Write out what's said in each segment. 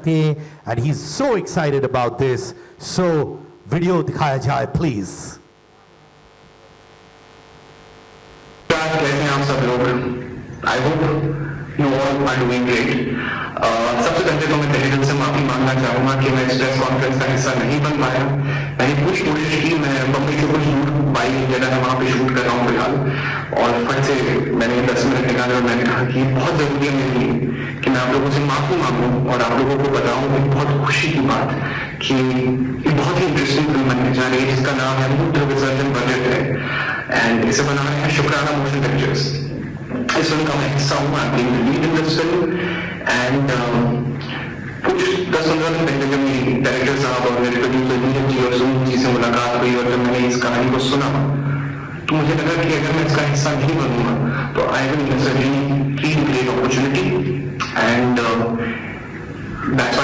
and he's so excited about this. So video दिखाया जाए please. कैसे हैं आप सब लोग? I hope you all are doing great. सबसे पहले तो मैं तहे दिल से माफी मांगना चाहूँगा कि मैं इस प्रेस कॉन्फ्रेंस का हिस्सा नहीं बन पाया। मैंने पूरी कोशिश की, मैं बम्बई से कुछ दूर बाई जगह है वहाँ पे शूट कर रहा हूँ फिलहाल, और फट से मैंने 10 मिनट निकाले और मैंने कहा कि बहुत जरूरी है मेरे लिए कि मैं आप लोगों से माफी मांगूं और आप लोगों को बताऊं कि बहुत खुशी की बात कि ये बहुत ही इंटरेस्टिंग फिल्म बनने जा रही है जिसका नाम है मूत्र विसर्जन वर्जित है, एंड इसे बना रहे हैं शुक्राना मोशन पिक्चर्स। इस फिल्म का मैं हिस्सा हूँ, I am lead in this film, and कुछ 10-15 दिन पहले जब मेरी डायरेक्टर साहब और मेरे प्रोड्यूसर नीरज जी और सुनील जी से मुलाकात हुई और जब मैंने इस कहानी को सुना तो मुझे लगा कि अगर मैं इसका हिस्सा नहीं बनूंगा तो I will miss a really great opportunity, and that's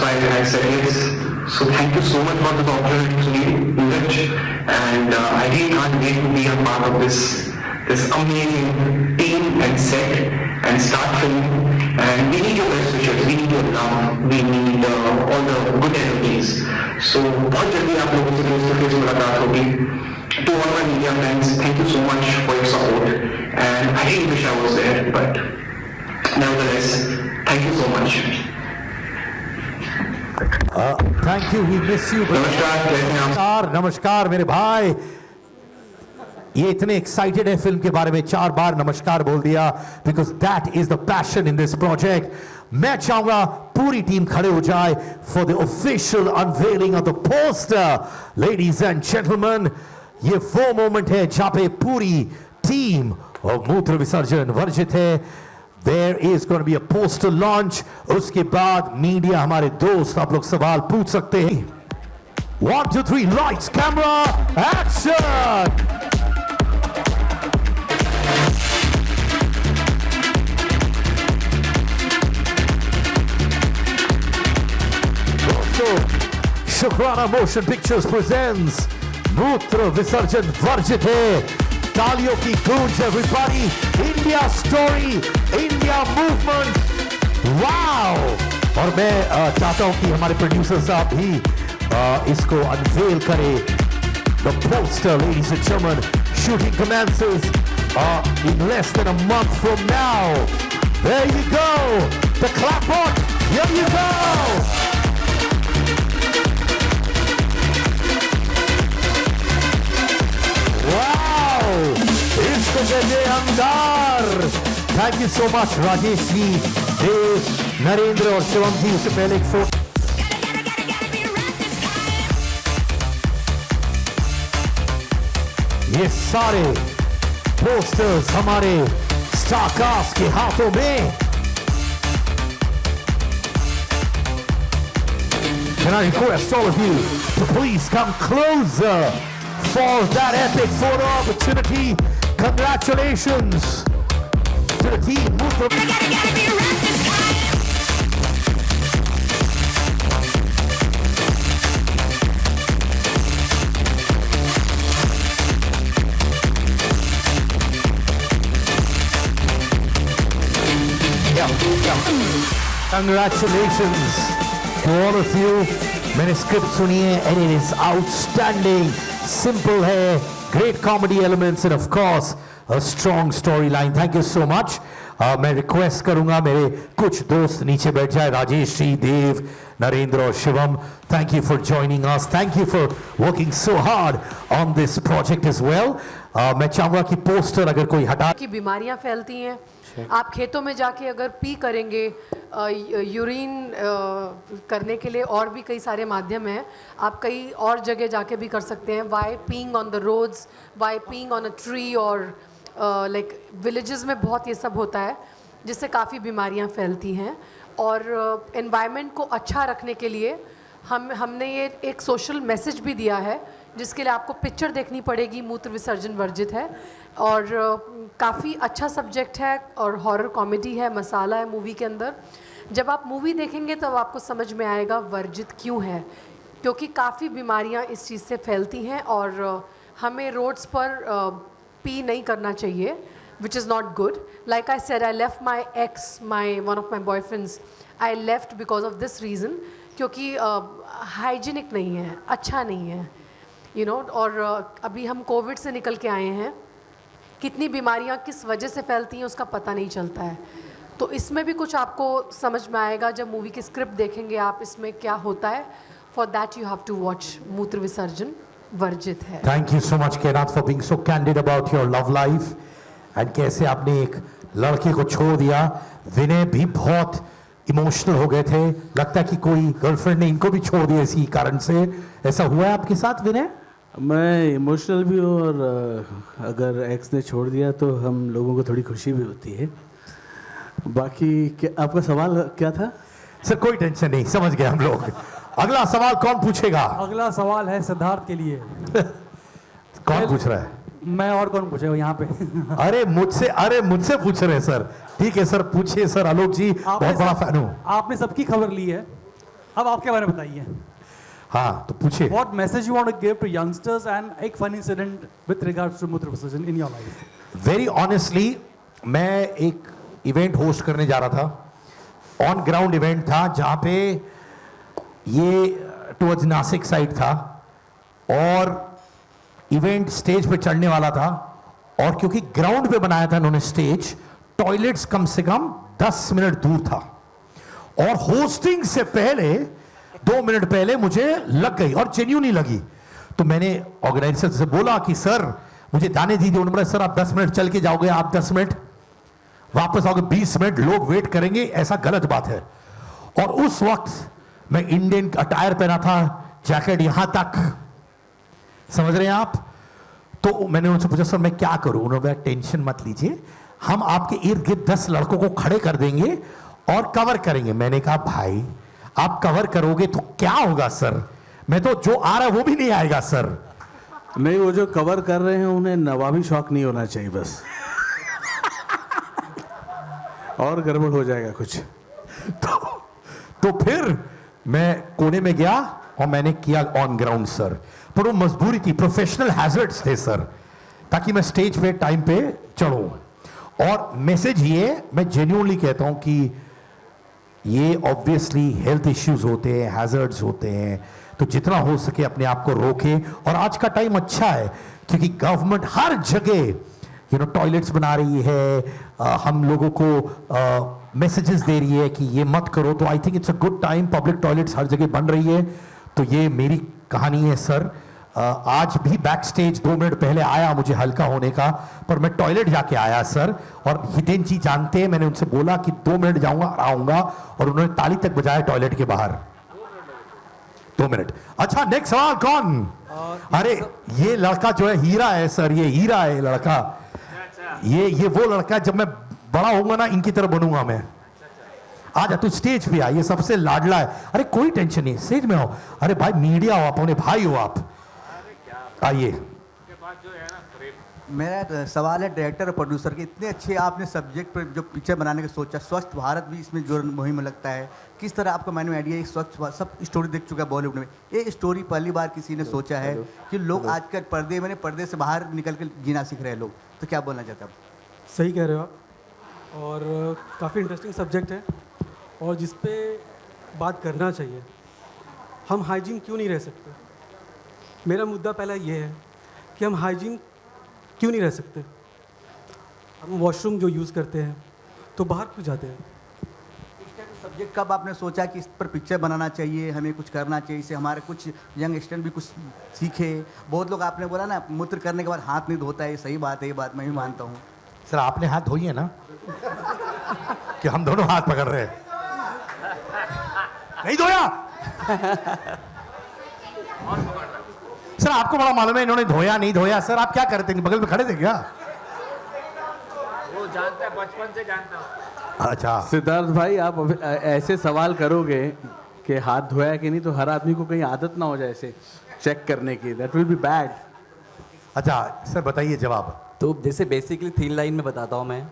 why I said yes. So thank you so much for this opportunity, Sunil, Neeraj, and I really can't wait to be a part of this amazing team and set and start filming. And we need your best wishes, we need your love, we need all the good energies. So बहुत जल्दी आप लोगों से face to face मुलाकात होगी. To all my media friends, thank you so much for your support, and I really wish I was there, but nevertheless, thank you so much. Thank you, we miss you. नमस्कार, कैसे हैं आप? नमस्कार मेरे भाई, ये इतने एक्साइटेड है फिल्म के बारे में, 4 बार नमस्कार बोल दिया, because that is the passion in this project. मैं चाहूंगा पूरी टीम खड़े हो जाए for the official unveiling of the poster. Ladies and gentleman, ये वो मोमेंट है जहां पे पूरी टीम और मूत्र विसर्जन वर्जित है। There is going to be a poster launch. उसके बाद मीडिया, हमारे दोस्त, आप लोग सवाल पूछ सकते हैं। 1, 2, 3, lights, camera, action! शुक्राना मोशन पिक्चर्स प्रेजेंट्स मूत्र विसर्जन वर्जित है। तालियों की गूंज everybody. India story, India movement, wow! और मैं चाहता हूं कि हमारे प्रोड्यूसर साहब भी इसको अनवेल करें। The poster, ladies and gentleman, shooting commences in less than a month from now. There you go, the clap on, here you go. इसको कहते अंगार। Thank you so much Rajesh ji, Dev, Narendra और शिवम जी। उससे पहले एक फोटो, ये सारे पोस्टर्स हमारे स्टारकास्ट के हाथों में। Can I request all of you to please come closer for that epic photo opportunity? Congratulations to the team. Congratulations to all of you. मैंने स्क्रिप्ट सुनी है and it is outstanding. Simple है, great comedy elements and of course a strong storyline. Thank you so much. मैं request करूंगा मेरे कुछ दोस्त नीचे बैठ जाए, राजेश जी, देव, नरेंद्र और Shivam. Thank you for joining us. Thank you for working so hard on this project as well. मैं चाहूंगा कि पोस्टर अगर कोई हटा की बीमारियां फैलती हैं। आप खेतों में जाके अगर पी करेंगे, यूरिन करने के लिए और भी कई सारे माध्यम हैं। आप कई और जगह जाके भी कर सकते हैं। Why peeing on the roads, why peeing on a tree, और लाइक विलेजेस में बहुत ये सब होता है जिससे काफ़ी बीमारियां फैलती हैं। और एनवायरनमेंट को अच्छा रखने के लिए हमने ये एक सोशल मैसेज भी दिया है, जिसके लिए आपको पिक्चर देखनी पड़ेगी। मूत्र विसर्जन वर्जित है और काफ़ी अच्छा सब्जेक्ट है और हॉरर कॉमेडी है, मसाला है मूवी के अंदर। जब आप मूवी देखेंगे तब आपको समझ में आएगा वर्जित क्यों है, क्योंकि काफ़ी बीमारियां इस चीज़ से फैलती हैं और हमें रोड्स पर पी नहीं करना चाहिए। which is not good. Like I said, I left my ex, one of my boyfriends, I left because of this reason, क्योंकि हाइजीनिक नहीं है, अच्छा नहीं है, you know. और अभी हम कोविड से निकल के आए हैं, कितनी बीमारियां किस वजह से फैलती हैं उसका पता नहीं चलता है. तो इसमें भी कुछ आपको समझ में आएगा जब मूवी की स्क्रिप्ट देखेंगे आप, इसमें क्या होता है. For that you have to watch मूत्र विसर्जन वर्जित है. Thank you so much Kenneth for being so candid about your love life and कैसे आपने एक लड़के को छोड़ दिया. विनय भी बहुत इमोशनल हो गए थे, लगता है कि कोई गर्लफ्रेंड ने इनको भी छोड़ दिया इसी कारण से. ऐसा हुआ है आपके साथ विनय? मैं इमोशनल भी हूँ और अगर एक्स ने छोड़ दिया तो हम लोगों को थोड़ी खुशी भी होती है. बाकी क्या आपका सवाल क्या था? सर कोई टेंशन नहीं, समझ गए हम लोग. अगला सवाल कौन पूछेगा? अगला सवाल है सिद्धार्थ के लिए. कौन पूछ रहा है? मैं और कौन पूछेगा यहाँ पे? अरे मुझसे पूछ रहे हैं सर. ठीक है सर, पूछिए सर. आलोक जी बहुत बड़ा फैन हूँ. आपने सबकी खबर ली है, अब आपके बारे में बताइए. हाँ तो पूछिए. What message you want to give to youngsters and एक fun incident with regards to मूत्र विसर्जन in your life? Very honestly मैं एक इवेंट होस्ट करने जा रहा था. ऑन ग्राउंड इवेंट था जहाँ पे ये टुवर्ड्स नासिक साइड था और इवेंट स्टेज पे चढ़ने वाला था. और क्योंकि ग्राउंड पे बनाया था इन्होंने स्टेज, टॉयलेट्स कम से कम 10 मिनट दूर था. और होस्टिंग से पहले 2 मिनट पहले मुझे लग गई और जेन्युइनली लगी. तो मैंने ऑर्गेनाइजर से बोला कि सर मुझे दाने दीजिए. उन्होंने बोला सर आप 10 मिनट चल के जाओगे, आप 10 मिनट वापस आओगे, 20 मिनट लोग वेट करेंगे, ऐसा गलत बात है. और उस वक्त मैं इंडियन अटायर पहना था, जैकेट यहां तक, समझ रहे हैं आप. तो मैंने उनसे पूछा सर मैं क्या करूं. उन्होंने बोला टेंशन मत लीजिए, हम आपके इर्द गिर्द 10 लड़कों को खड़े कर देंगे और कवर करेंगे. मैंने कहा भाई आप कवर करोगे तो क्या होगा सर, मैं तो जो आ रहा है वो भी नहीं आएगा सर. नहीं, वो जो कवर कर रहे हैं उन्हें नवाबी शौक नहीं होना चाहिए बस. और गड़बड़ हो जाएगा कुछ. तो फिर मैं कोने में गया और मैंने किया ऑन ग्राउंड सर. पर वो मजबूरी थी, प्रोफेशनल हैजर्ड्स थे सर, ताकि मैं स्टेज पे टाइम पे चढ़ूं. और मैसेज ये मैं जेन्युइनली कहता हूं कि ये ऑब्वियसली हेल्थ इश्यूज होते हैं, हैजर्ड्स होते हैं, तो जितना हो सके अपने आप को रोके. और आज का टाइम अच्छा है क्योंकि गवर्नमेंट हर जगह टॉयलेट्स बना रही है, हम लोगों को मैसेजेस दे रही है कि ये मत करो. तो I think it's a good time. Public toilets हर जगह बन रही है. तो ये मेरी कहानी है सर. आज भी बैक स्टेज 2 मिनट पहले आया मुझे हल्का होने का, पर मैं टॉयलेट जाके आया सर. और हितेन जी जानते हैं, मैंने उनसे बोला कि 2 मिनट जाऊंगा आऊंगा, और उन्होंने ताली तक बजाया टॉयलेट के बाहर. 2 मिनट. अच्छा नेक्स्ट सवाल कौन? अरे ये लड़का जो है हीरा है सर, ये हीरा है लड़का. ये वो लड़का, जब मैं बड़ा होऊंगा ना इनकी तरह बनूंगा मैं. आजा तू स्टेज पे आ, ये सबसे लाडला है. अरे कोई टेंशन नहीं, स्टेज में आओ. अरे भाई मीडिया हो आप, अपने भाई हो आप, आइए. मेरा सवाल है डायरेक्टर और प्रोड्यूसर के, इतने अच्छे आपने सब्जेक्ट पर जो पिक्चर बनाने का सोचा, स्वच्छ भारत भी इसमें जो मुहिम लगता है, किस तरह आपका माइंड में आइडिया? स्वच्छ सब स्टोरी देख चुका है बॉलीवुड में, ये स्टोरी पहली बार किसी ने सोचा है कि लोग आजकल पर्दे से बाहर निकल कर जीना सीख रहे हैं लोग, तो क्या बोलना चाहते हैं आप? सही कह रहे हो आप, और काफ़ी इंटरेस्टिंग सब्जेक्ट है और जिस पे बात करना चाहिए. हम हाइजीन क्यों नहीं रह सकते? मेरा मुद्दा पहला ये है कि हम हाइजीन क्यों नहीं रह सकते. हम वॉशरूम जो यूज़ करते हैं तो बाहर क्यों जाते हैं? सब्जेक्ट कब आपने सोचा कि इस पर पिक्चर बनाना चाहिए, हमें कुछ करना चाहिए, इससे हमारे कुछ यंग स्टूडेंट भी कुछ सीखे? बहुत लोग, आपने बोला ना मूत्र करने के बाद हाथ नहीं धोता है, ये सही बात है, ये बात मैं भी मानता हूँ. सर आपने हाथ धोई है ना कि हम दोनों हाथ पकड़ रहे हैं? नहीं धोया सर, आपको बड़ा मालूम है इन्होंने धोया नहीं धोया. सर आप क्या करते हैं, बगल में खड़े थे क्या? वो जानता है, बचपन से जानता हूँ. अच्छा सिद्धार्थ भाई, आप ऐसे सवाल करोगे कि हाथ धोया कि नहीं, तो हर आदमी को कहीं आदत ना हो जाए ऐसे चेक करने की. That will be bad. अच्छा सर बताइए जवाब. तो जैसे बेसिकली 3 लाइन में बताता हूँ मैं.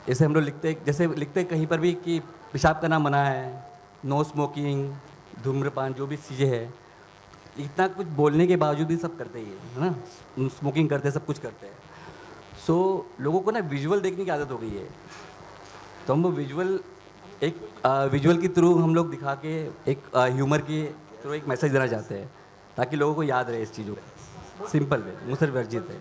जैसे हम लोग लिखते कहीं पर भी कि पेशाब करना मना है, नो स्मोकिंग, धूम्रपान, जो भी चीज़ें हैं, इतना कुछ बोलने के बावजूद भी सब करते ही है ना. स्मोकिंग करते हैं, सब कुछ करते हैं. सो लोगों को ना विजुअल देखने की आदत हो गई है, तो हम वो विजुअल के थ्रू हम लोग दिखा के एक ह्यूमर के थ्रू एक मैसेज देना चाहते हैं ताकि लोगों को याद रहे इस चीज़ों को। सिंपल वे मुझसे वर्जित है।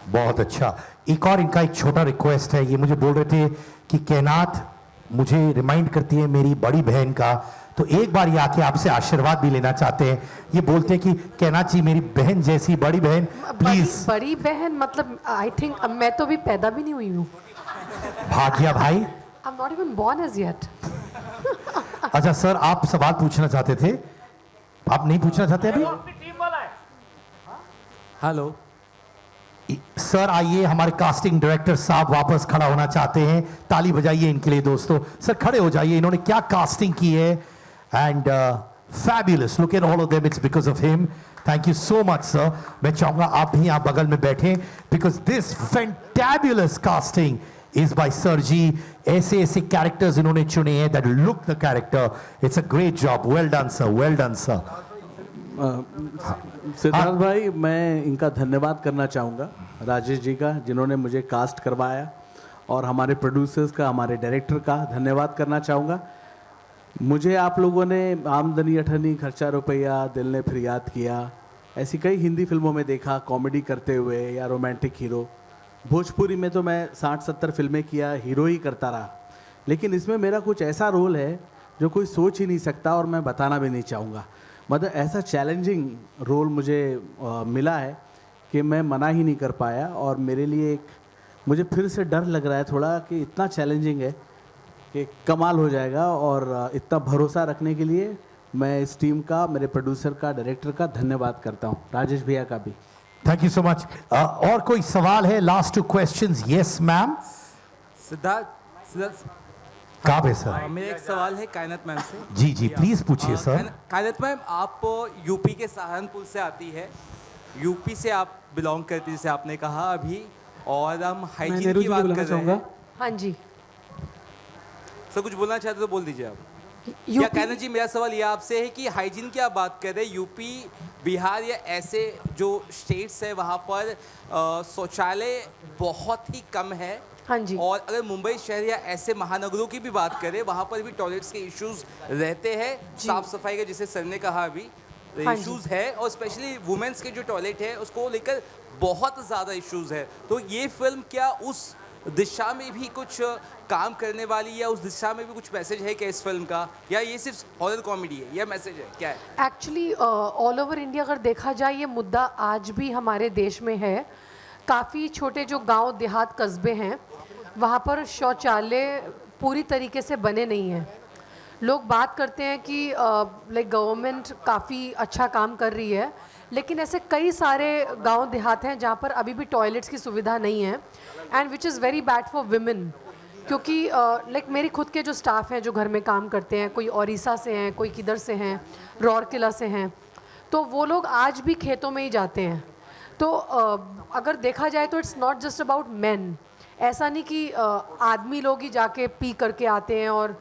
बहुत अच्छा। एक और इनका एक छोटा रिक्वेस्ट है, ये मुझे बोल रहे थे कि कैनात मुझे रिमाइंड करती है मेरी बड़ी बहन का, तो एक बार ये आके आपसे आशीर्वाद भी लेना चाहते हैं। ये बोलते हैं कि कैनात जी मेरी बहन जैसी बड़ी बहन, प्लीज। बड़ी बहन मतलब आई थिंक मैं तो अभी पैदा भी नहीं हुई हूँ। भाग्या भाई। I am not even born as yet. अच्छा सर, आप सवाल पूछना चाहते थे, आप नहीं पूछना चाहते अभी? टीम वाला है। हेलो सर आइए, हमारे कास्टिंग डायरेक्टर साहब वापस खड़ा होना चाहते हैं, ताली बजाइए इनके लिए दोस्तों। सर खड़े हो जाइए, इन्होंने क्या कास्टिंग की है, and fabulous, look at all of them, it's because of him. Thank you so much sir. मैं चाहूंगा आप भी यहाँ बगल में बैठें, because this fantabulous casting is by sir ji. ऐसे ऐसे कैरेक्टर्स इन्होंने चुने हैं that look the character. It's a great job, well done sir, well done sir. Siddharth भाई, मैं इनका धन्यवाद करना चाहूँगा, राजेश जी का जिन्होंने मुझे कास्ट करवाया, और हमारे प्रोड्यूसर्स का, हमारे डायरेक्टर का धन्यवाद करना चाहूँगा। मुझे आप लोगों ने आमदनी अठनी खर्चा रुपया, दिल ने फिर याद किया, ऐसी कई हिंदी फिल्मों में देखा कॉमेडी करते हुए या रोमांटिक हीरो। भोजपुरी में तो मैं 60-70 फिल्में किया, हीरो ही करता रहा, लेकिन इसमें मेरा कुछ ऐसा रोल है जो कोई सोच ही नहीं सकता और मैं बताना भी नहीं चाहूँगा। मतलब ऐसा चैलेंजिंग रोल मुझे मिला है कि मैं मना ही नहीं कर पाया, और मेरे लिए एक मुझे फिर से डर लग रहा है थोड़ा कि इतना चैलेंजिंग है कि कमाल हो जाएगा, और इतना भरोसा रखने के लिए मैं इस टीम का, मेरे प्रोड्यूसर का, डायरेक्टर का धन्यवाद करता हूँ, राजेश भैया का भी। Thank you so much. और कोई सवाल है? Last 2 questions. Yes ma'am. Siddharth कहाँ पे सर? मेरा एक सवाल है कायनात मैम से। जी जी प्लीज पूछिए सर। कायनात मैम, आप यूपी के सहारनपुर से आती है, यूपी से आप बिलोंग करती है जैसे आपने कहा अभी, और हम हाइजीन की बात कर रहे हैं। हाँ जी। सर कुछ बोलना चाहते तो बोल दीजिए आप। या कायनात जी, मेरा सवाल ये आपसे है कि हाइजीन की आप बात कर रहे हैं, यूपी, बिहार या ऐसे जो स्टेट्स है वहाँ पर शौचालय बहुत ही कम है। हाँ जी। और अगर मुंबई शहर या ऐसे महानगरों की भी बात करें, वहाँ पर भी टॉयलेट्स के इश्यूज रहते हैं, साफ सफाई का जिसे सर ने कहा अभी हाँ इश्यूज है, और स्पेशली वुमेन्स के जो टॉयलेट है उसको लेकर बहुत ज़्यादा इश्यूज है। तो ये फिल्म क्या उस दिशा में भी कुछ काम करने वाली, या उस दिशा में भी कुछ मैसेज है क्या इस फिल्म का, या ये सिर्फ हॉरर कॉमेडी है, या मैसेज है क्या है? एक्चुअली ऑल ओवर इंडिया अगर देखा जाए ये मुद्दा आज भी हमारे देश में है। काफ़ी छोटे जो गांव देहात कस्बे हैं वहाँ पर शौचालय पूरी तरीके से बने नहीं हैं। लोग बात करते हैं कि लाइक गवर्नमेंट काफ़ी अच्छा काम कर रही है, लेकिन ऐसे कई सारे गांव देहात हैं जहाँ पर अभी भी टॉयलेट्स की सुविधा नहीं है, and which is very bad for women. क्योंकि लाइक मेरी खुद के जो स्टाफ हैं जो घर में काम करते हैं, कोई ओडिशा से हैं, कोई किधर से हैं, रौरकिला से हैं, तो वो लोग आज भी खेतों में ही जाते हैं। तो अगर देखा जाए तो it's not just about man. ऐसा नहीं कि आदमी लोग ही जाके पी करके आते हैं और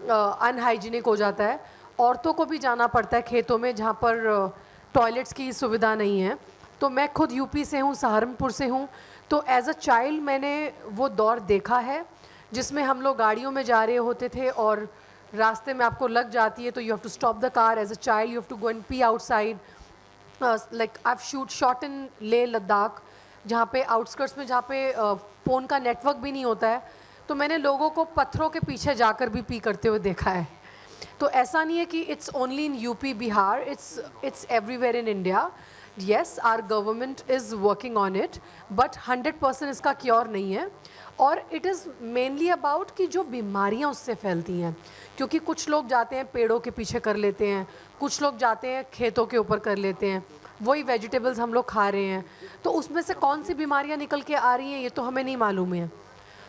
अनहाइजीनिक हो जाता है। औरतों को भी जाना पड़ता है खेतों में जहाँ पर टॉयलेट्स की सुविधा नहीं है। तो मैं खुद यूपी से हूँ, सहारनपुर से हूँ, तो एज अ चाइल्ड मैंने वो दौर देखा है जिसमें हम लोग गाड़ियों में जा रहे होते थे और रास्ते में आपको लग जाती है तो you have to stop the car. As a child you have to go and pee outside. Like I have shot in Leh Ladakh, जहाँ पे आउटस्कर्ट्स में, जहाँ पे फ़ोन का नेटवर्क भी नहीं होता है, तो मैंने लोगों को पत्थरों के पीछे जाकर भी पी करते हुए देखा है। तो ऐसा नहीं है कि it's only in UP Bihar, it's everywhere in India. Yes, our government is working on it, but 100% इसका क्योर नहीं है। और इट इज़ मेनली अबाउट कि जो बीमारियां उससे फैलती हैं, क्योंकि कुछ लोग जाते हैं पेड़ों के पीछे कर लेते हैं, कुछ लोग जाते हैं खेतों के ऊपर कर लेते हैं, वही वेजिटेबल्स हम लोग खा रहे हैं, तो उसमें से कौन सी बीमारियां निकल के आ रही हैं ये तो हमें नहीं मालूम है।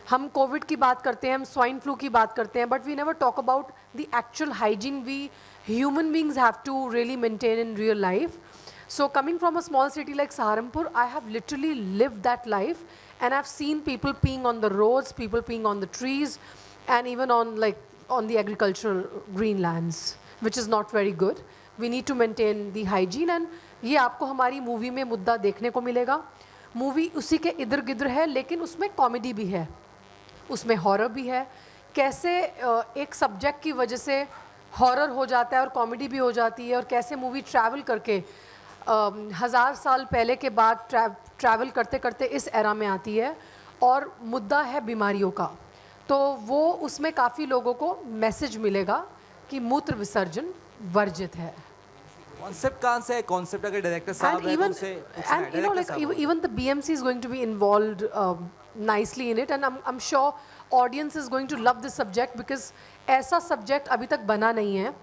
हम कोविड की बात करते हैं, हम स्वाइन फ्लू की बात करते हैं, but we never talk about the actual hygiene we human beings have to really maintain in real life. So coming from a small city like Saharanpur, I have literally lived that life, and I've seen people peeing on the roads, people peeing on the trees, and even on the agricultural green lands, which is not very good. We need to maintain the hygiene, and ये आपको हमारी movie में मुद्दा देखने को मिलेगा। Movie उसी के इधर गिधर है, लेकिन उसमें कॉमेडी भी है, उसमें हॉरर भी है। कैसे एक सब्जेक्ट की वजह से हॉरर हो जाता है और कॉमेडी भी हो जाती है, और कैसे मूवी ट्रैवल करके 1000 साल पहले के बाद ट्रैवल करते करते इस एरा में आती है, और मुद्दा है बीमारियों का। तो वो उसमें काफ़ी लोगों को मैसेज मिलेगा कि मूत्र विसर्जन वर्जित है। कॉन्सेप्ट कहाँ से है? कॉन्सेप्ट अगर डायरेक्टर साहब And है तो even उसे and you know, like even the BMC is going to be involved nicely in it, and I'm sure audience is going to love this subject because ऐसा subject अभी तक बना नहीं है।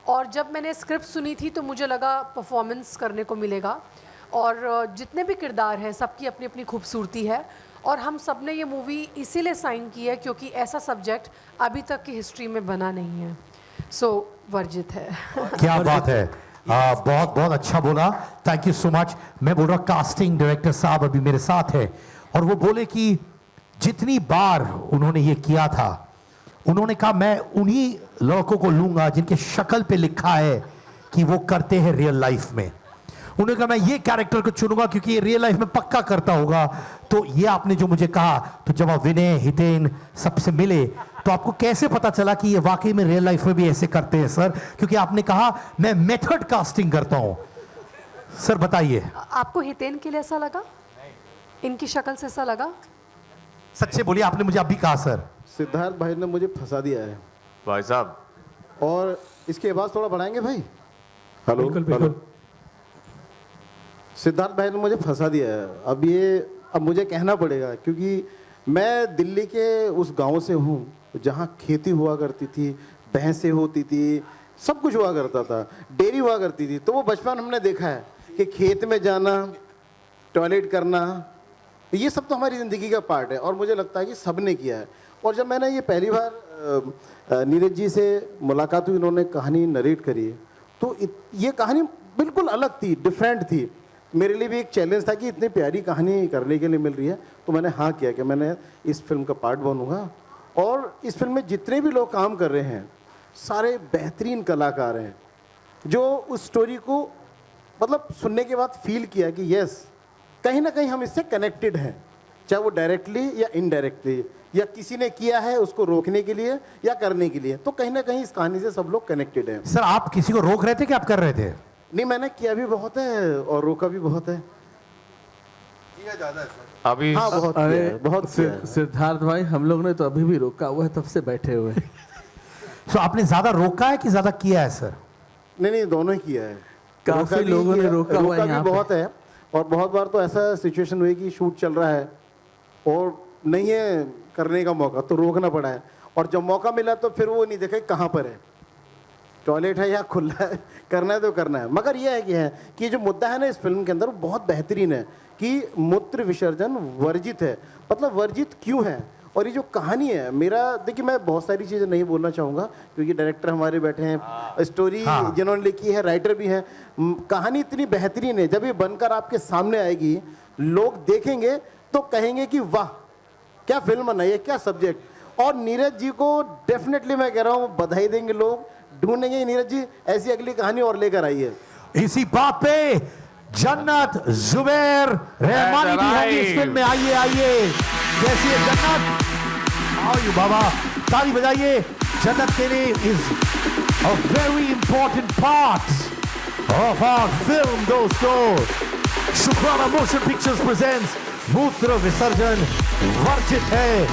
और जब मैंने स्क्रिप्ट सुनी थी तो मुझे लगा परफॉर्मेंस करने को मिलेगा, और जितने भी किरदार हैं सबकी अपनी अपनी खूबसूरती है, और हम सब ने ये मूवी इसीलिए साइन की है क्योंकि ऐसा सब्जेक्ट अभी तक की हिस्ट्री में बना नहीं है। सो वर्जित है। क्या बात है, बहुत बहुत अच्छा बोला, थैंक यू सो मच। मैं बोल रहा कास्टिंग डायरेक्टर साहब अभी मेरे साथ है, और वो बोले कि जितनी बार उन्होंने ये किया था, उन्होंने कहा मैं उन्हीं लड़कों को लूंगा जिनके शक्ल पे लिखा है कि वो करते हैं रियल लाइफ में। उन्होंने कहा मैं ये कैरेक्टर को चुनूंगा क्योंकि ये रियल लाइफ में पक्का करता होगा। तो ये आपने जो मुझे कहा, तो जब आप विनय हितेन सबसे मिले तो आपको कैसे पता चला कि ये वाकई में रियल लाइफ में भी ऐसे करते हैं सर? क्योंकि आपने कहा मैं मेथड कास्टिंग करता हूं। सर बताइए, आपको हितेन के लिए ऐसा लगा? इनकी शक्ल से ऐसा लगा? सच्चे बोलिए, आपने मुझे अभी कहा सर। सिद्धार्थ भाई ने मुझे फंसा दिया है भाई साहब। और इसकी आवाज़ थोड़ा बढ़ाएंगे भाई? Hello hello. सिद्धार्थ भाई ने मुझे फंसा दिया है। अब मुझे कहना पड़ेगा, क्योंकि मैं दिल्ली के उस गांव से हूँ जहाँ खेती हुआ करती थी, भैंसें होती थी, सब कुछ हुआ करता था, डेयरी हुआ करती थी। तो वो बचपन हमने देखा है कि खेत में जाना, टॉयलेट करना, ये सब तो हमारी ज़िंदगी का पार्ट है, और मुझे लगता है कि सब ने किया है। और जब मैंने ये पहली बार नीरज जी से मुलाकात हुई, इन्होंने कहानी नरेट करी, तो ये कहानी बिल्कुल अलग थी, डिफरेंट थी। मेरे लिए भी एक चैलेंज था कि इतनी प्यारी कहानी करने के लिए मिल रही है, तो मैंने हाँ किया कि मैंने इस फिल्म का पार्ट बनूंगा। और इस फिल्म में जितने भी लोग काम कर रहे हैं सारे बेहतरीन कलाकार हैं, जो उस स्टोरी को मतलब सुनने के बाद फील किया कि यस, कहीं ना कहीं हम इससे कनेक्टेड हैं, चाहे वो डायरेक्टली या इनडायरेक्टली, या किसी ने किया है उसको रोकने के लिए या करने के लिए, तो कहीं ना कहीं इस कहानी से सब लोग कनेक्टेड हैं। सर आप किसी को रोक रहे थे कि आप कर रहे थे? नहीं, मैंने किया भी बहुत है और रोका भी बहुत है। किया ज़्यादा है सर। अभी हाँ, बहुत किया है, बहुत किया है। सिद्धार्थ भाई, हम लोग ने तो अभी भी रोका हुआ है, तब से बैठे हुए हैं। तो आपने ज्यादा रोका है कि ज्यादा किया है सर? नहीं, दोनों ही किया है। काफी लोगों ने रोका हुआ है यहाँ भी पे। बहुत है, और बहुत बार तो ऐसा सिचुएशन हुई कि शूट चल रहा है और नहीं है करने का मौका, तो रोकना पड़ा है। और जब मौका मिला तो फिर वो नहीं देखा कहाँ पर है, टॉयलेट है या खुला है, करना है तो करना है। मगर ये है कि ये जो मुद्दा है ना इस फिल्म के अंदर, वो बहुत बेहतरीन है कि मूत्र विसर्जन वर्जित है। मतलब वर्जित क्यों है, और ये जो कहानी है, मेरा देखिए, मैं बहुत सारी चीज़ें नहीं बोलना चाहूँगा क्योंकि डायरेक्टर हमारे बैठे हैं, स्टोरी जिन्होंने लिखी है, राइटर भी है। कहानी इतनी बेहतरीन है, जब ये बनकर आपके सामने आएगी, लोग देखेंगे तो कहेंगे कि वाह क्या फिल्म बनाई है, क्या सब्जेक्ट। और नीरज जी को डेफिनेटली मैं कह रहा हूँ बधाई देंगे लोग, ढूंढेंगे नीरज जी ऐसी अगली कहानी और लेकर आइए। इसी बात पे जन्नत जुबैर रहमानी भी होंगी इस फिल्म में। आइए आइए, कैसी है जन्नत? आओ बाबा, ताली बजाइए जन्नत के लिए। Is a very important part of our film दोस्तों। शुक्राना मोशन पिक्चर्स प्रेजेंट्स मूत्र विसर्जन वर्जित है।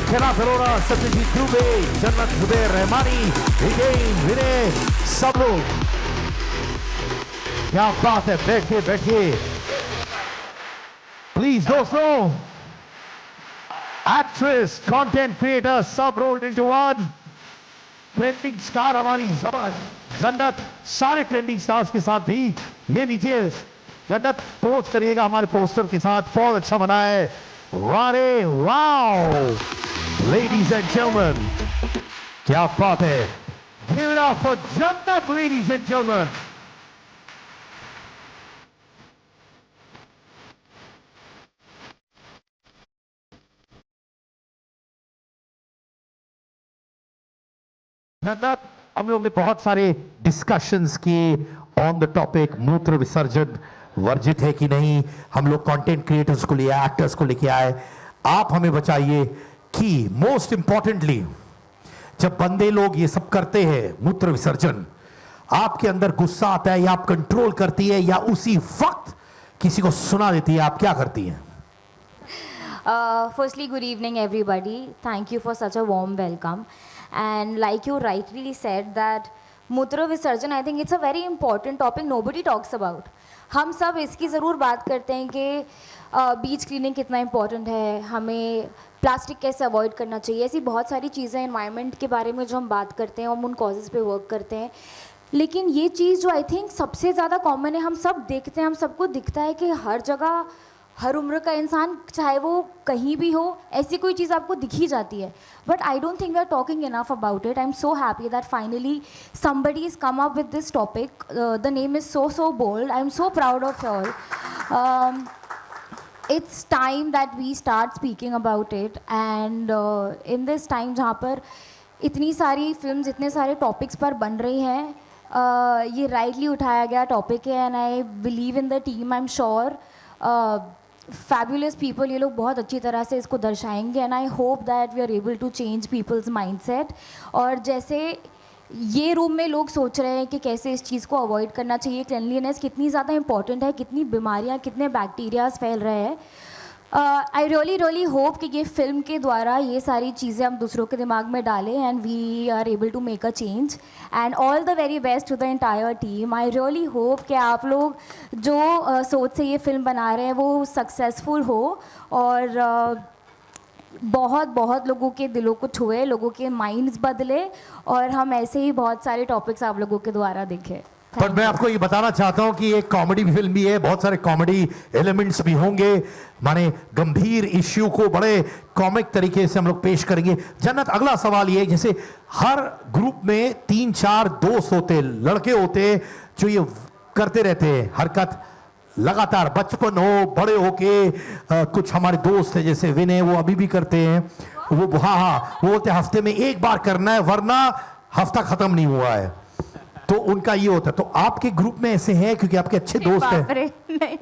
केना अरोरा, सत्यजीत दुबे, जन्नत जुबैर रहमानी, हितेन, विनय, सब लोग। क्या बात है, बैठिए बैठिए प्लीज दोस्तों। एक्ट्रेस, कंटेंट क्रिएटर, सब rolled into one. Trending star हमारी जन्नत, सारे ट्रेंडिंग स्टार्स के साथ भी ये नीचे जन्नत पोस्ट करिएगा हमारे पोस्टर के साथ। बहुत अच्छा बना है, वारे वाओ लेडीज एंड जेंटलमैन, क्या बात है। Give it up for जन्नत लेडीज एंड जेंटलमैन। जन्नत, हम लोग ने बहुत सारे डिस्कशंस किए ऑन द टॉपिक मूत्र विसर्जन वर्जित है कि नहीं, हम लोग कंटेंट क्रिएटर्स को लिया, एक्टर्स को लेके आए। आप हमें बताइए कि मोस्ट इंपॉर्टेंटली जब बंदे लोग ये सब करते हैं मूत्र विसर्जन, आपके अंदर गुस्सा आता है या आप कंट्रोल करती है या उसी वक्त किसी को सुना देती है, आप क्या करती हैं? Firstly, good evening, everybody. Thank you for such a warm welcome. And like you rightly said that Mutra Visarjan, I think it's a very important topic nobody talks about. हम सब इसकी ज़रूर बात करते हैं कि बीच क्लीनिंग कितना इम्पॉर्टेंट है, हमें प्लास्टिक कैसे अवॉइड करना चाहिए, ऐसी बहुत सारी चीज़ें एनवायरनमेंट के बारे में जो हम बात करते हैं, हम उन कॉजेज़ पे वर्क करते हैं। लेकिन ये चीज़ जो आई थिंक सबसे ज़्यादा कॉमन है, हम सब देखते हैं, हम सबको दिखता है कि हर जगह हर उम्र का इंसान, चाहे वो कहीं भी हो, ऐसी कोई चीज़ आपको दिख ही जाती है। But I don't think we are talking enough about it. I am so happy that finally somebody has come up with this topic. The name is so bold. I am so proud of you all. It's time that we start speaking about it. And in this time जहाँ पर इतनी सारी films, इतने सारे topics पर बन रही हैं, ये राइटली उठाया गया टॉपिक है। And I believe in the team, I am sure fabulous people, ये लोग बहुत अच्छी तरह से इसको दर्शाएंगे। And I hope that we are able to change people's mindset. और जैसे ये रूम में लोग सोच रहे हैं कि कैसे इस चीज़ को अवॉइड करना चाहिए, क्लिनलीनेस कितनी ज़्यादा इंपॉर्टेंट है, कितनी बीमारियाँ, कितने बैक्टीरियाज फैल रहे हैं, आई रियली होप कि ये फिल्म के द्वारा ये सारी चीज़ें हम दूसरों के दिमाग में डालें and we are able to make a change. And all the very best to the entire team. I really hope कि आप लोग जो सोच से ये फिल्म बना रहे हैं वो सक्सेसफुल हो और बहुत बहुत लोगों के दिलों को छुए, लोगों के माइंड्स बदले और हम ऐसे ही बहुत सारे टॉपिक्स आप लोगों के द्वारा देखें। पर मैं आपको ये बताना चाहता हूं कि एक कॉमेडी फिल्म भी है, बहुत सारे कॉमेडी एलिमेंट्स भी होंगे, माने गंभीर इश्यू को बड़े कॉमिक तरीके से हम लोग पेश करेंगे। जन्नत, अगला सवाल ये है, जैसे हर ग्रुप में 3-4 दोस्त होते, लड़के होते जो ये करते रहते हैं हरकत लगातार, बचपन हो, बड़े होके। कुछ हमारे दोस्त हैं जैसे विनय, वो अभी भी करते हैं, वो वो बोलते हफ्ते में एक बार करना है वरना हफ्ता खत्म नहीं हुआ है, तो उनका ये होता है। तो आपके ग्रुप में ऐसे हैं क्योंकि आपके अच्छे दोस्त हैं? नहीं।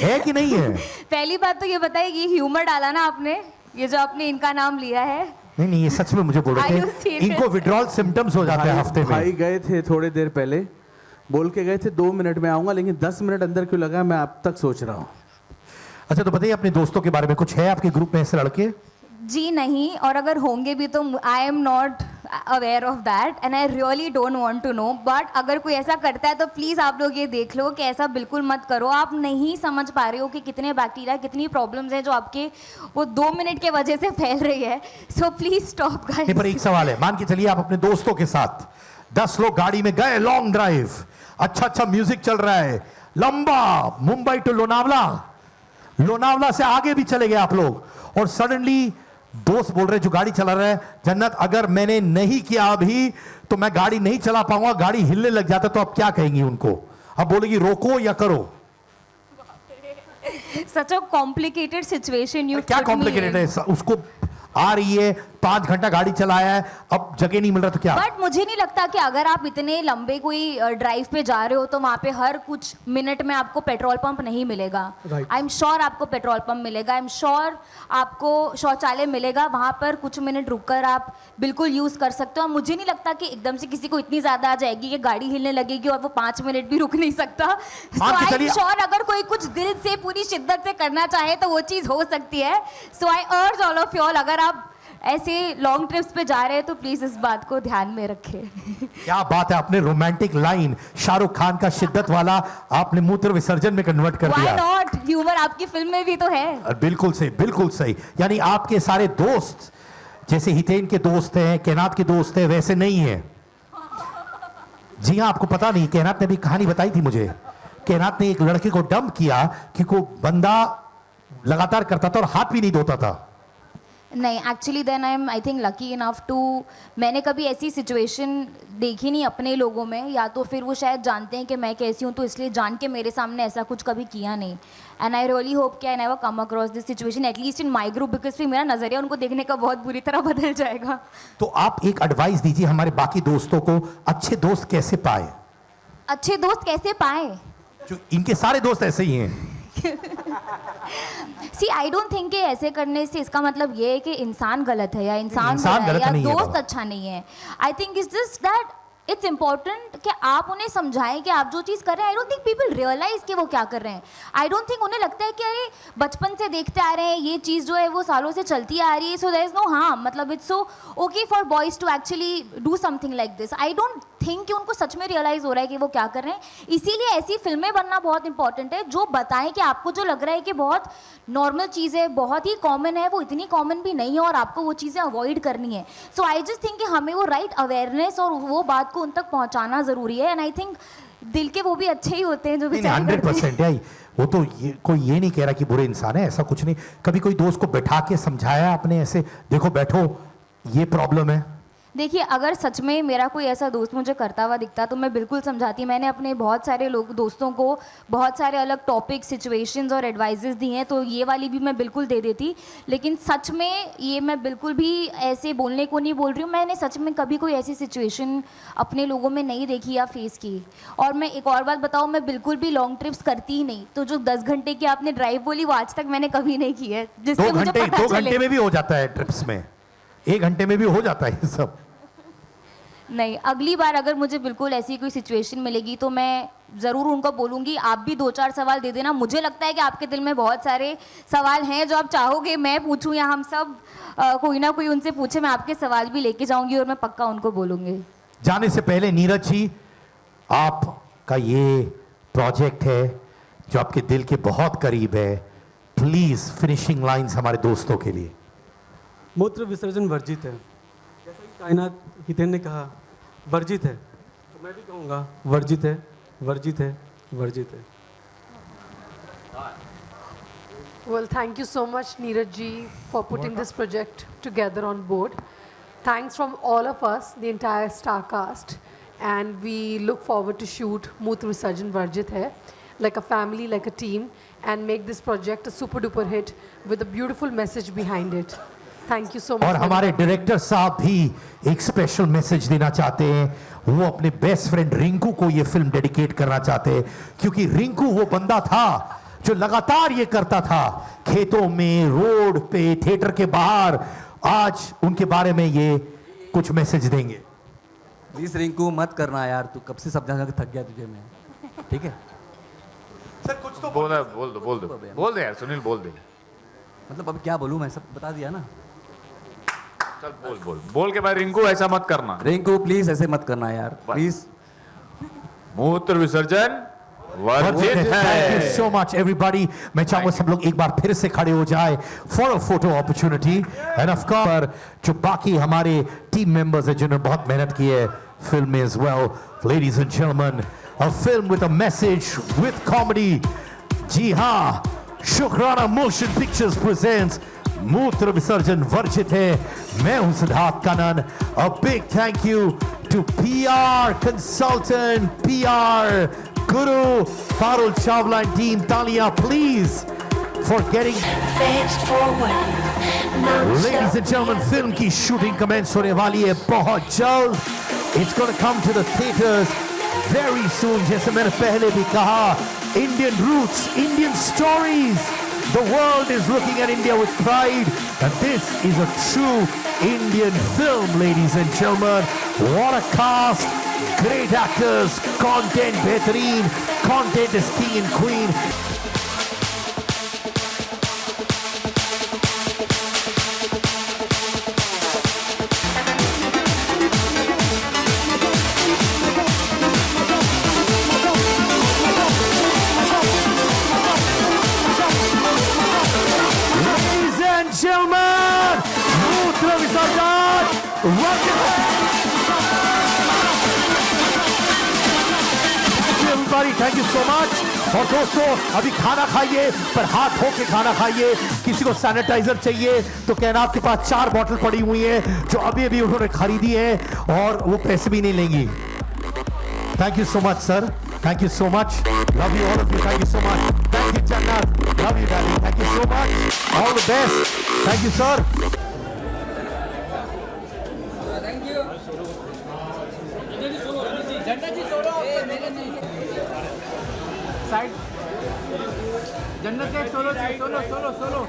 है कि नहीं है? पहली बात तो ये बताइए, ये ह्यूमर डाला ना आपने, ये जो आपने इनका नाम लिया है। नहीं, ये सच में मुझे बोल रहे थे, इनको विड्रॉल सिम्टम्स हो जाते हैं हफ्ते में। भाई गए थे थोड़ी देर पहले, बोल के गए थे 2 मिनट में आऊंगा, लेकिन 10 मिनट अंदर क्यों लगा मैं अब तक सोच रहा हूँ। अच्छा, तो बताइए अपने दोस्तों के बारे में, कुछ है आपके ग्रुप में ऐसे लड़के? जी नहीं, और अगर होंगे भी तो I am not aware of that and I really don't want to know. But अगर कोई ऐसा करता है तो प्लीज़ आप लोग ये देख लो कि ऐसा बिल्कुल मत करो। आप नहीं समझ पा रहे हो कि कितने बैक्टीरिया, कितनी प्रॉब्लम्स हैं जो आपके वो 2 मिनट के वजह से फैल रही है। So please stop guys. पर एक सवाल है, मान के चलिए आप अपने दोस्तों के साथ 10 लोग गाड़ी में गए, लॉन्ग ड्राइव, अच्छा म्यूजिक चल रहा है, लंबा, मुंबई टू लोनावला, लोनावला से आगे भी चले गए आप लोग, और सडनली दोस्त बोल रहे जो गाड़ी चला रहा है, जन्नत अगर मैंने नहीं किया अभी तो मैं गाड़ी नहीं चला पाऊंगा, गाड़ी हिलने लग जाता, तो आप क्या कहेंगी उनको? अब बोलेगी रोको या करो? सच अ कॉम्प्लिकेटेड सिचुएशन यू। क्या कॉम्प्लिकेटेड है? उसको आ रही है, 5 घंटा गाड़ी चलाया है, अब जगह नहीं मिल रहा तो क्या? बट मुझे नहीं लगता कि अगर आप इतने लंबे कोई ड्राइव पे जा रहे हो तो वहाँ पे हर कुछ मिनट में आपको पेट्रोल पंप नहीं मिलेगा। आई एम श्योर आपको पेट्रोल पंप मिलेगा, आई एम श्योर आपको शौचालय मिलेगा, वहाँ पर कुछ मिनट रुककर आप बिल्कुल यूज़ कर सकते हो। मुझे नहीं लगता कि एकदम से किसी को इतनी ज़्यादा आ जाएगी कि गाड़ी हिलने लगेगी और वो 5 मिनट भी रुक नहीं सकता। सो आई एम श्योर अगर कोई कुछ दिल से पूरी शिद्दत से करना चाहे तो वो चीज़ हो सकती है। सो आई अर्ज ऑल ऑफ यू ऑल, अगर आप ऐसे लॉन्ग ट्रिप्स पे जा रहे हैं तो प्लीज इस बात को ध्यान में रखें। क्या बात है, आपने रोमांटिक लाइन शाहरुख खान का शिद्दत वाला आपने मूत्र विसर्जन में कन्वर्ट कर दिया। Why not? ह्यूमर आपकी फिल्म में भी तो है। बिल्कुल सही, बिल्कुल सही। यानी आपके सारे दोस्त जैसे हितेन के दोस्त हैं, कैनात के दोस्त हैं, वैसे नहीं है। जी हाँ, आपको पता नहीं, कैनात ने भी कहानी बताई थी मुझे। कैनात ने एक लड़के को डंप किया कि वो बंदा लगातार करता था और हाथ भी नहीं धोता था। नहीं, actually then I think lucky enough to, मैंने कभी ऐसी सिचुएशन देखी नहीं अपने लोगों में, या तो फिर वो शायद जानते हैं कि मैं कैसी हूँ तो इसलिए जान के मेरे सामने ऐसा कुछ कभी किया नहीं। एंड आई रियली होप कि I never come across this situation at least in my group, because फिर मेरा नज़रिया उनको देखने का बहुत बुरी तरह बदल जाएगा। तो आप एक एडवाइस दीजिए हमारे बाकी दोस्तों को, अच्छे दोस्त कैसे पाए? अच्छे दोस्त कैसे पाए? जो इनके सारे दोस्त ऐसे ही हैं। सी आई डोंट थिंक कि ऐसे करने से इसका मतलब ये है कि इंसान गलत है या इंसान इंसान बुरा है गलत या नहीं है दोस्त बाबा। अच्छा नहीं है। आई think it's just that it's important कि आप उन्हें समझाएं कि आप जो चीज़ कर रहे हैं, I don't think people realise कि वो क्या कर रहे हैं। आई डोंट थिंक उन्हें लगता है कि अरे बचपन से देखते आ रहे हैं, ये चीज़ जो है वो सालों से चलती आ रही है, so there is no harm, मतलब it's so okay for boys to actually do something like this. I don't think कि उनको सच में रियलाइज़ हो रहा है कि वो क्या कर रहे हैं। इसीलिए ऐसी फिल्में बनना बहुत इंपॉर्टेंट है जो बताएं कि आपको जो लग रहा है कि बहुत नॉर्मल चीज़ है, बहुत ही कॉमन है, वो इतनी कॉमन भी नहीं है और आपको वो चीज़ें अवॉइड करनी है। सो आई जस्ट थिंक कि हमें वो राइट अवेयरनेस और वो बात को उन तक पहुँचाना ज़रूरी है। एंड आई थिंक दिल के वो भी अच्छे ही होते हैं जो बेचारे करते हैं। 100% है। वो तो कोई ये नहीं कह रहा कि बुरे इंसान है, ऐसा कुछ नहीं। कभी कोई दोस्त को बैठा के समझाया आपने ऐसे, देखो बैठो ये प्रॉब्लम है? देखिए, अगर सच में मेरा कोई ऐसा दोस्त मुझे करता हुआ दिखता तो मैं बिल्कुल समझाती। मैंने अपने बहुत सारे दोस्तों को बहुत सारे अलग टॉपिक, सिचुएशंस और एडवाइजेस दी हैं, तो ये वाली भी मैं बिल्कुल दे देती। लेकिन सच में ये मैं बिल्कुल भी ऐसे बोलने को नहीं बोल रही हूँ। मैंने सच में कभी कोई ऐसी सिचुएशन अपने लोगों में नहीं देखी या फेस की। और मैं एक और बात बताऊँ, मैं बिल्कुल भी लॉन्ग ट्रिप्स करती ही नहीं। तो जो 10 घंटे की आपने ड्राइव बोली वो आज तक मैंने कभी नहीं की है, जिससे मुझे पता चले। 2 घंटे में भी हो जाता है ट्रिप्स में, 1 घंटे में भी हो जाता है ये सब। नहीं, अगली बार अगर मुझे बिल्कुल ऐसी कोई सिचुएशन मिलेगी तो मैं ज़रूर उनको बोलूँगी, आप भी 2-4 सवाल दे देना। मुझे लगता है कि आपके दिल में बहुत सारे सवाल हैं जो आप चाहोगे मैं पूछूं या हम सब कोई ना कोई उनसे पूछे। मैं आपके सवाल भी लेके जाऊंगी और मैं पक्का उनको बोलूँगी। जाने से पहले नीरज जी, आपका ये प्रोजेक्ट है जो आपके दिल के बहुत करीब है, प्लीज फिनिशिंग लाइंस हमारे दोस्तों के लिए। मूत्र विसर्जन वर्जित है, जैसा कि कायनात हितेन ने कहा वर्जित है, तो मैं भी कहूँगा वर्जित है, वर्जित है, वर्जित है। Well, thank you so much, Neeraj ji, for putting this project together on board. Thanks from all of us, the entire star cast, and we look forward to shoot Mootra Visarjan Varjit Hai like a family, like a team, and make this project a super duper hit with a beautiful message behind it. Thank you so much. और हमारे director साहब भी एक special message देना चाहते हैं। वो अपने बेस्ट फ्रेंड रिंकू को ये फिल्म डेडिकेट करना चाहते हैं, क्योंकि रिंकू वो बंदा था जो लगातार ये करता था, खेतों में, रोड पे, थिएटर के बाहर। आज उनके बारे में ये कुछ मैसेज देंगे। प्लीज रिंकू मत करना यार, तू कब से सब जान के थक गया तुझे मैं, ठीक है? सर कुछ तो बोल दे यार सुनील, बोल दे। मतलब अब क्या बोलूँ, मैं सब बता दिया ना। चल बोल के भाई, रिंकू ऐसा मत करना। रिंकू प्लीज ऐसे मत करना यार, प्लीज। मूत्र विसर्जन वर्जित थैंक यू है। So much everybody. मैं चाहूंगा सब लोग एक बार फिर से खड़े हो जाए for a photo opportunity. End of course जो बाकी हमारे टीम मेंबर्स हैं जिन्होंने बहुत मेहनत की है फिल्म में as well. Ladies and gentlemen, a film with a message, with comedy. जी हाँ, शुक्राना मोशन पिक्चर्स प्रेजेंट्स मूत्र विसर्जन वर्जित है। मैं हूं Siddharth Kanan. A big thank you to PR consultant, PR Guru, Parul Chawla and team. Talia, please, for getting. Ladies and gentlemen, film की shooting commence होने वाली है बहुत जल्द. It's going to come to the theaters very soon. जैसे मैंने पहले भी कहा, Indian roots, Indian stories. The world is looking at India with pride, and this is a true Indian film, ladies and gentlemen. What a cast! Great actors, content betareen, content is king and queen. Ladies and gentlemen, Mootra Visarjan Varjit hai. Everybody, thank you so much. और दोस्तों, अभी खाना खाइए, पर हाथ धो के खाना खाइए। किसी को सैनिटाइजर चाहिए तो कहना आपके पास 4 बॉटल पड़ी हुई हैं जो अभी अभी उन्होंने खरीदी है, और वो पैसे भी नहीं लेंगी। Thank you so much sir, thank you so much, love you all of you, thank you so much, thank you Jannat, love you daddy, thank you so much, all the best, thank you sir. Side Jannat के solo solo solo solo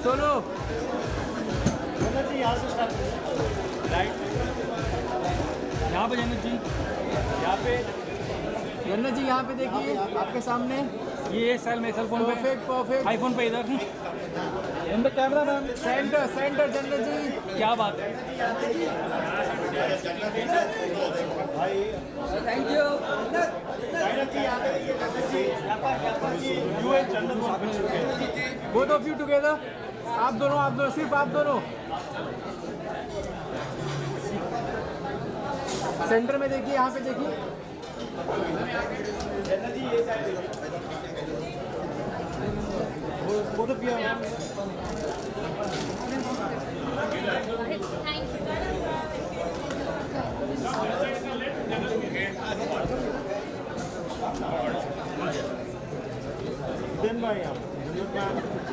solo यहाँ पे जन्नत जी यहाँ पे देखिए आपके सामने ये सेल में सेल फोन पे परफेक्ट आईफोन पे इधर in the camera ma'am centre centre जन्नत जी क्या बात है thank you both of you together आप दोनों सिर्फ आप दोनों सेंटर में देखिए यहाँ पे देखिए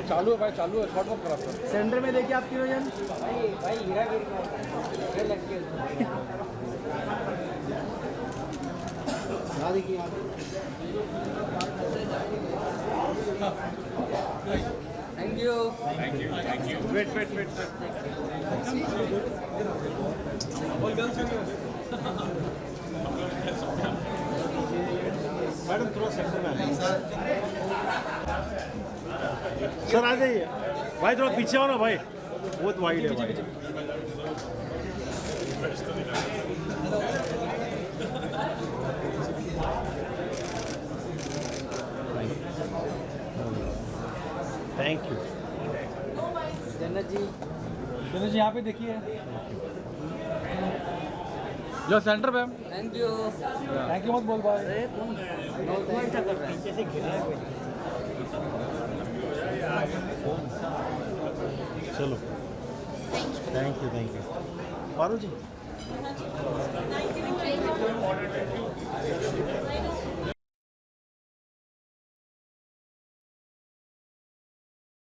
चालू है भाई चालू है शॉर्ट वर्क करा सेंटर में देखिए आप तीनों जन भाई हीरा देखिए थैंक यू वेट मैडम थोड़ा सेंटर में सर आ जाइए भाई थोड़ा पीछे आओ ना भाई बहुत वाइड है भाई थैंक यू जन्नत जी यहाँ पे देखिए जो सेंटर पे थैंक यू मत बोल भाई चलो थैंक यू पारुल जी